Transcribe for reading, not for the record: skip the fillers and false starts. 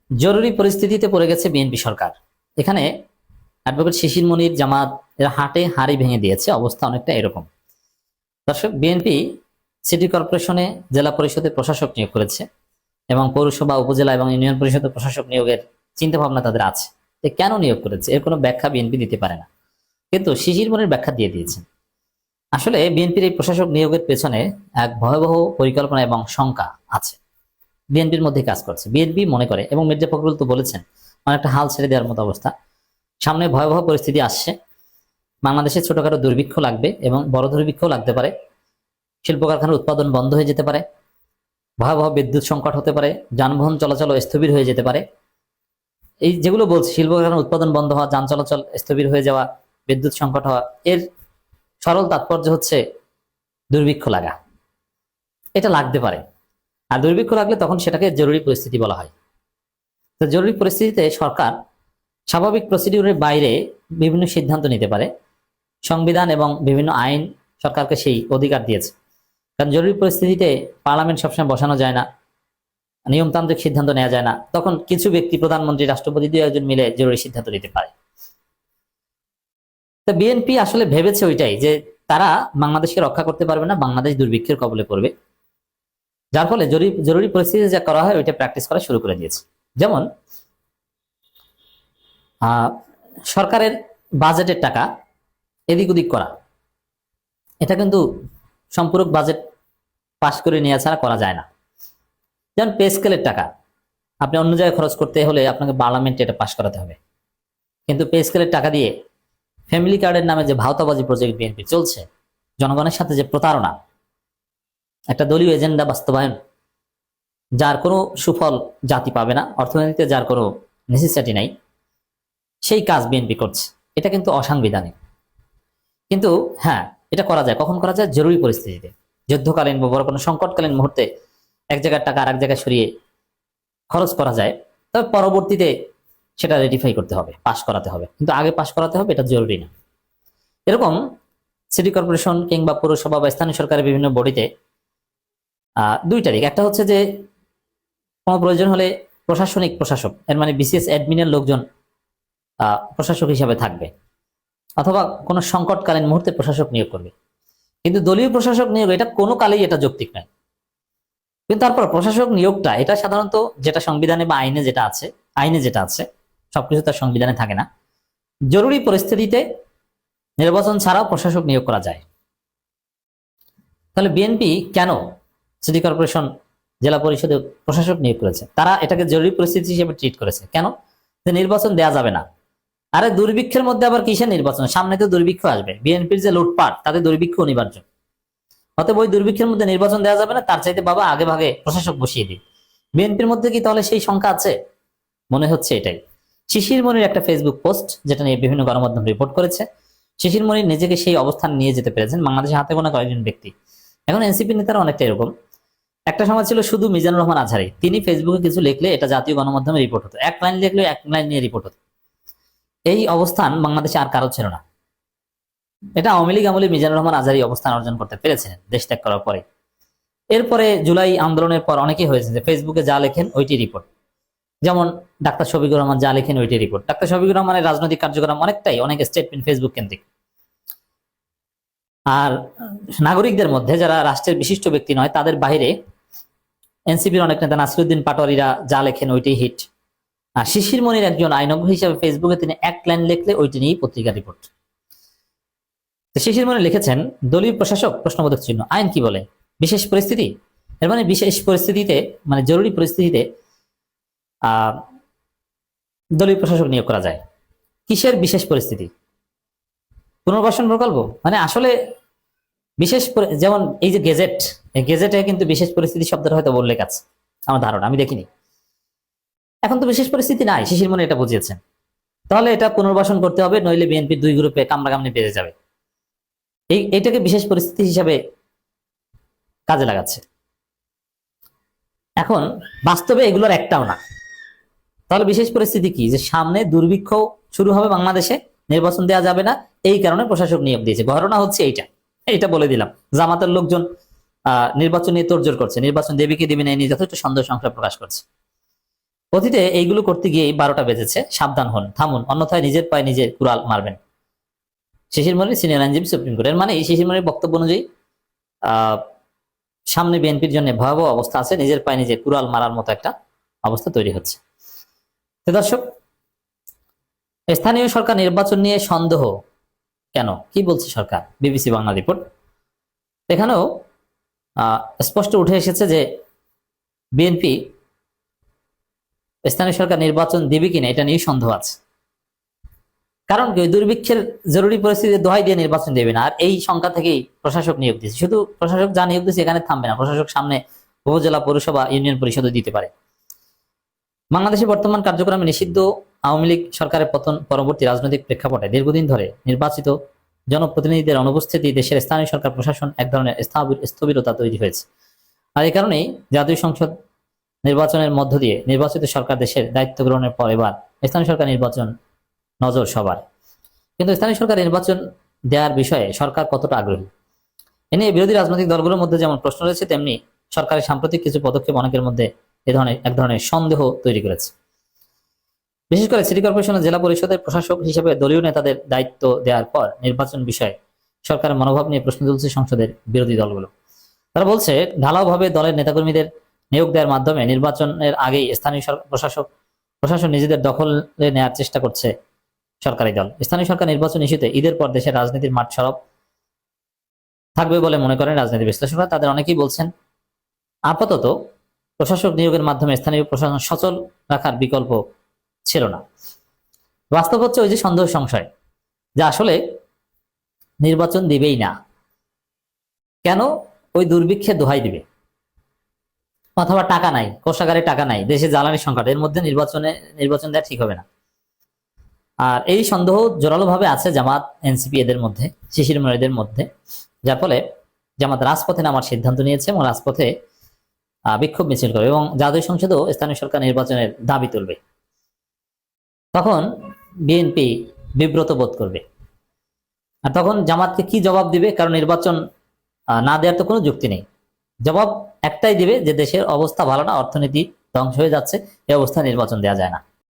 জরুরি পরিস্থিতিতে পড়ে গেছে বিএনপি সরকার। এখানে অ্যাডভোকেট শিশির মনির, জামাত এরা হাটে হাড়ি ভেঙে দিয়েছে। অবস্থা অনেকটা এরকম। দর্শক, বিএনপি সিটি কর্পোরেশনে জেলা পরিষদের প্রশাসক নিয়োগ করেছে এবং পৌরসভা, উপজেলা এবং ইউনিয়ন পরিষদের প্রশাসক নিয়োগের চিন্তা ভাবনা তাদের আছে। কেন নিয়োগ করেছে এর কোনো ব্যাখ্যা বিএনপি দিতে পারে না, কিন্তু শিশির মনির ব্যাখ্যা দিয়ে দিয়েছেন। আসলে বিএনপির এই প্রশাসক নিয়োগের পেছনে এক ভয়াবহ পরিকল্পনা এবং শঙ্কা আছে, বিএনপির মধ্যে কাজ করছে। বিএনপি মনে করে, এবং মির্জা ফখরুল তো বলেছেন, অনেকটা হাল ছেড়ে দেওয়ার মতো অবস্থা। সামনে ভয়াবহ পরিস্থিতি আসছে, বাংলাদেশে ছোটখাটো দুর্ভিক্ষ লাগবে এবং বড় দুর্ভিক্ষ লাগতে পারে। শিল্প কারখানার উৎপাদন বন্ধ হয়ে যেতে পারে, ভয়াবহ বিদ্যুৎ সংকট হতে পারে, যানবাহন চলাচল স্থবির হয়ে যেতে পারে। এই যেগুলো বলছি, শিল্প কারখানার উৎপাদন বন্ধ হওয়া, যান চলাচল স্থবির হয়ে যাওয়া, বিদ্যুৎ সংকট হওয়া, এর সরল তাৎপর্য হচ্ছে দুর্ভিক্ষ লাগা। এটা লাগতে পারে, আর দুর্ভিক্ষ লাগলে তখন সেটাকে জরুরি পরিস্থিতি বলা হয়। তো জরুরি পরিস্থিতিতে সরকার স্বাভাবিক প্রসিডিউরের বাইরে বিভিন্ন সিদ্ধান্ত নিতে পারে। সংবিধান এবং বিভিন্ন আইন সরকারকে সেই অধিকার দিয়েছে। কারণ জরুরি পরিস্থিতিতে পার্লামেন্ট সবসময় বসানো যায় না, নিয়মতান্ত্রিক সিদ্ধান্ত নেওয়া যায় না। তখন কিছু ব্যক্তি, প্রধানমন্ত্রী, রাষ্ট্রপতি, দুই একজন মিলে জরুরি সিদ্ধান্ত নিতে পারে। তো বিএনপি আসলে ভেবেছে ওইটাই, যে তারা বাংলাদেশকে রক্ষা করতে পারবে না, বাংলাদেশ দুর্ভিক্ষের কবলে পড়বে। যার ফলে জরুরি পরিস্থিতি যা করা হয় ওইটা প্র্যাকটিস করা শুরু করে দিয়েছে। যেমন সরকারের বাজেটের টাকা এদিক ওদিক করা, এটা কিন্তু সম্পূরক বাজেট পাশ করে নেওয়া ছাড়া করা যায় না। যেমন পে স্কেলের টাকা আপনি অন্য জায়গায় খরচ করতে হলে আপনাকে পার্লামেন্টে এটা পাশ করাতে হবে, কিন্তু পে স্কেলের টাকা দিয়ে ফ্যামিলি কার্ডের নামে যে ভাওতাবাজি প্রজেক্ট বিএনপি চলছে, জনগণের সাথে যে প্রতারণা, একটা দলীয় এজেন্ডা বাস্তবায়ন, যার কোনো সুফল জাতি পাবে না, অর্থনীতিতে যার কোনো নেসেসিটি নাই, সেই কাজ বিএনপি করছে। এটা কিন্তু অসাংবিধানিক। কিন্তু হ্যাঁ, এটা করা যায়। কখন করা যায়? জরুরি পরিস্থিতিতে, যুদ্ধকালীন বা বড় কোনো সংকটকালীন মুহূর্তে এক জায়গার টাকা আরেক জায়গায় সরিয়ে খরচ করা যায়। তবে পরবর্তীতে সেটা রেটিফাই করতে হবে, পাশ করাতে হবে, কিন্তু আগে পাশ করাতে হবে, এটা জরুরি না। এরকম সিটি কর্পোরেশন কিংবা পৌরসভা বা স্থানীয় সরকারের বিভিন্ন বডিতে দুইটা দিক। একটা হচ্ছে যে কোনো প্রয়োজন হলে প্রশাসক, এর মানে বিসিএস অ্যাডমিনের লোকজন প্রশাসক হিসাবে থাকবে, অথবা কোনো সংকটকালীন মুহূর্তে প্রশাসক নিয়োগ করবে। কিন্তু দলীয় প্রশাসক নিয়োগ, এটা কোনো কালেই এটা যৌক্তিক নয়। কিন্তু তারপর প্রশাসক নিয়োগটা, এটা সাধারণত যেটা সংবিধানে বা আইনে যেটা আছে সবকিছু তার সংবিধানে থাকে না। জরুরি পরিস্থিতিতে নির্বাচন ছাড়াও প্রশাসক নিয়োগ করা যায়। তাহলে বিএনপি কেন সিটি কর্পোরেশন, জেলা পরিষদে প্রশাসক নিয়োগ করেছে? তারা এটাকে জরুরি পরিস্থিতি হিসেবে ট্রিট করেছে। কেন? যে নির্বাচন দেয়া যাবে না। আরে দুর্ভিক্ষের মধ্যে আবার কিসের নির্বাচন? সামনে তো দুর্ভিক্ষ আসবে, বিএনপির যে লুটপাট, তাতে দুর্ভিক্ষ অনিবার্য। অতএব ওই দুর্ভিক্ষের মধ্যে নির্বাচন দেওয়া যাবে না, তার চাইতে বাবা আগে ভাগে প্রশাসক বসিয়ে দিই। বিএনপির মধ্যে কি তাহলে সেই সংখ্যা আছে? মনে হচ্ছে এটাই। শিশির মনির একটা ফেসবুক পোস্ট, যেটা নিয়ে বিভিন্ন গণমাধ্যম রিপোর্ট করেছে। শিশির মনির নিজেকে সেই অবস্থান নিয়ে যেতে পেরেছেন। বাংলাদেশে হাতে গোনা কয়েকজন ব্যক্তি। এখন এনসিপি নেতারা অনেকটা এরকম। একটা সময় ছিল শুধু মিজানুর রহমান আজহারি, তিনি ফেসবুকে কিছু লিখলে এটা জাতীয় গণমাধ্যমে রিপোর্ট হতো, এক লাইন লিখলে এক লাইন নিয়ে রিপোর্ট হতো। এই অবস্থান বাংলাদেশে আর কারো ছিল না। এটা আওয়ামী লীগ আমলে মিজানুর রহমান আজহারি অবস্থান অর্জন করতে পেরেছিলেন দেশ ত্যাগ করার পরে। এরপরে জুলাই আন্দোলনের পর অনেকেই হয়েছে যে ফেসবুকে যা লেখেন ওইটি রিপোর্ট। যেমন ডাক্তার শফিকুর রহমান যা লেখেন ওইটি রিপোর্ট। ডাক্তার শফিকুর রহমানের রাজনৈতিক কার্যক্রম অনেক স্টেটমেন্ট ফেসবুক কেন্দ্রিক। আর নাগরিকদের মধ্যে যারা রাষ্ট্রের বিশিষ্ট ব্যক্তি নয়, তাদের বাইরে এনসিপির অনেক নেতা নাসিরুদ্দিন পাটোয়ারিরা যা লেখেন ওইটি হিট। আর শিশির মনির একজন আইনজ্ঞ হিসেবে ফেসবুকে তিনি এক লাইন লিখলে ওইটি নিয়েই পত্রিকা রিপোর্ট। শিশির মনির লিখেছেন, দলীয় প্রশাসক প্রশ্নবোধক চিহ্ন, আইন কি বলে? বিশেষ পরিস্থিতি, এর মানে বিশেষ পরিস্থিতিতে, মানে জরুরি পরিস্থিতিতে দলীয় প্রশাসক নিয়োগ করা যায়। কিসের বিশেষ পরিস্থিতি? পুনর্বাসন প্রকল্প? মানে আসলে বিশেষ, যেমন এই যে গেজেট, এই গেজেটে কিন্তু বিশেষ পরিস্থিতি শব্দটা হয়তো উল্লেখ আছে, আমার ধারণা, আমি দেখিনি। এখন তো বিশেষ পরিস্থিতি নাই, শিশির মনির এটা বুঝিয়েছেন। তাহলে এটা পুনর্বাসন করতে হবে, নইলে বিএনপি দুই গ্রুপে কামড়াকামড়ি বেড়ে যাবে। এইটাকে বিশেষ পরিস্থিতি হিসাবে কাজে লাগাচ্ছে। এখন বাস্তবে এগুলোর একটাও না। তাহলে বিশেষ পরিস্থিতি কি? যে সামনে দুর্ভিক্ষ শুরু হবে বাংলাদেশে, নির্বাচন দেওয়া যাবে না, এই কারণে প্রশাসক নিয়োগ দিয়েছে। ঘটনা হচ্ছে এইটা বলে দিলাম। জামাতের লোকজন নির্বাচন নিয়ে তোড়জোড় করছে, নির্বাচন দেবে কি দেবে না এই নিয়ে যথেষ্ট সন্দেহ সংশয় প্রকাশ করছে। অতীতে এইগুলো করতে গিয়েই 12টা বেজেছে, সাবধান হন, থামুন, অন্যথায় নিজের পায়ে নিজে কুড়াল মারবেন। শিশির মনির, সিনিয়র আইনজীবী, সুপ্রিম কোর্টের। মানে এই শিশির মনির বক্তব্য অনুযায়ী আহ সামনে বিএনপির জন্য ভয়াবহ অবস্থা আছে, নিজের পায়ে নিজে কুড়াল মারার মতো একটা অবস্থা তৈরি হচ্ছে। তো দর্শক, স্থানীয় সরকার নির্বাচন নিয়ে সন্দেহ কেন, কি বলছে সরকার? BBC Bangla report. এখানেও স্পষ্ট উঠে এসেছে যে বিএনপি স্থানীয় সরকার নির্বাচন দিবে কিনা এটা নিয়ে সন্দেহ আছে। কারণ কি, ওই দুর্ভিক্ষের জরুরি পরিস্থিতির দোহাই দিয়ে নির্বাচন দেবে না। আর এই সংখ্যা থেকেই প্রশাসক নিয়োগ দিচ্ছে। শুধু প্রশাসক যা নিয়োগ দিচ্ছে এখানে থামবে না, প্রশাসক সামনে উপজেলা, পৌরসভা, ইউনিয়ন পরিষদও দিতে পারে। বাংলাদেশে বর্তমান কার্যক্রমে নিষিদ্ধ আওয়ামী লীগ সরকারের পতন পরবর্তী রাজনৈতিক প্রেক্ষাপটে দীর্ঘদিন ধরে নির্বাচিত জনপ্রতিনিধিদের অনুপস্থিতি দেশের স্থানীয় সরকার প্রশাসন এক ধরনের স্থবিরতা তৈরি হয়েছে। আর এই কারণেই জাতীয় সংসদ নির্বাচনের মধ্য দিয়ে নির্বাচিত সরকার দেশের দায়িত্ব গ্রহণের পর এবার স্থানীয় সরকার নির্বাচন নজর সবার। কিন্তু স্থানীয় সরকার নির্বাচন দেওয়ার বিষয়ে সরকার কতটা আগ্রহী, এ নিয়ে বিরোধী রাজনৈতিক দলগুলোর মধ্যে যেমন প্রশ্ন রয়েছে, তেমনি সরকারের সাম্প্রতিক কিছু পদক্ষেপ অনেকের মধ্যে এক ধরনের সন্দেহ তৈরি করেছে। বিশেষ করে সিটি কর্পোরেশন ও জেলা পরিষদের প্রশাসক হিসেবে দলীয় নেতাদের দায়িত্ব দেওয়ার পর নির্বাচন বিষয়ে সরকারের মনোভাব নিয়ে প্রশ্ন তুলছে সংসদের বিরোধী দলগুলো। তারা বলছে, ঢালাওভাবে দলের নেতাকর্মীদের নিয়োগ দেওয়ার মাধ্যমে নির্বাচনের আগেই স্থানীয় প্রশাসন নিজেদের দখলে নেওয়ার চেষ্টা করছে সরকারি দল। স্থানীয় সরকার নির্বাচন ইস্যুতে ঈদের পর দেশের রাজনীতির মাঠ সরব থাকবে বলে মনে করেন রাজনীতি বিশ্লেষকরা। তাদের অনেকেই বলছেন, আপাতত প্রশাসক নিয়োগের মাধ্যমে স্থানীয় প্রশাসন সচল রাখার বিকল্প ছিল না। বাস্তব হচ্ছে ওই যে সন্দেহ সংশয়, যে আসলে নির্বাচন দিবেই না। কেন? ওই দুর্ভিক্ষে দোহাই দিবে, অথবা টাকা নাই, কোষাগারে টাকা নাই, দেশে জ্বালানি সংকট, এর মধ্যে নির্বাচন দেওয়া ঠিক হবে না। আর এই সন্দেহ জোরালো ভাবে আছে জামাত, এনসিপি এদের মধ্যে, শিশির মনিরদের মধ্যে, যার ফলে জামাত রাজপথে নামার সিদ্ধান্ত নিয়েছে এবং রাজপথে বিক্ষোভ মিছিল করবে এবং জাতীয় সংসদেও স্থানীয় সরকার নির্বাচনের দাবি তুলবে। তখন বিএনপি বিব্রত বোধ করবে। আর তখন জামাতকে কি জবাব দিবে? কারণ নির্বাচন না দেওয়ার তো কোনো যুক্তি নেই। জবাব একটাই দিবে, যে দেশের অবস্থা ভালো না, অর্থনীতি ধ্বংস হয়ে যাচ্ছে, এই অবস্থায় নির্বাচন দেওয়া যায় না।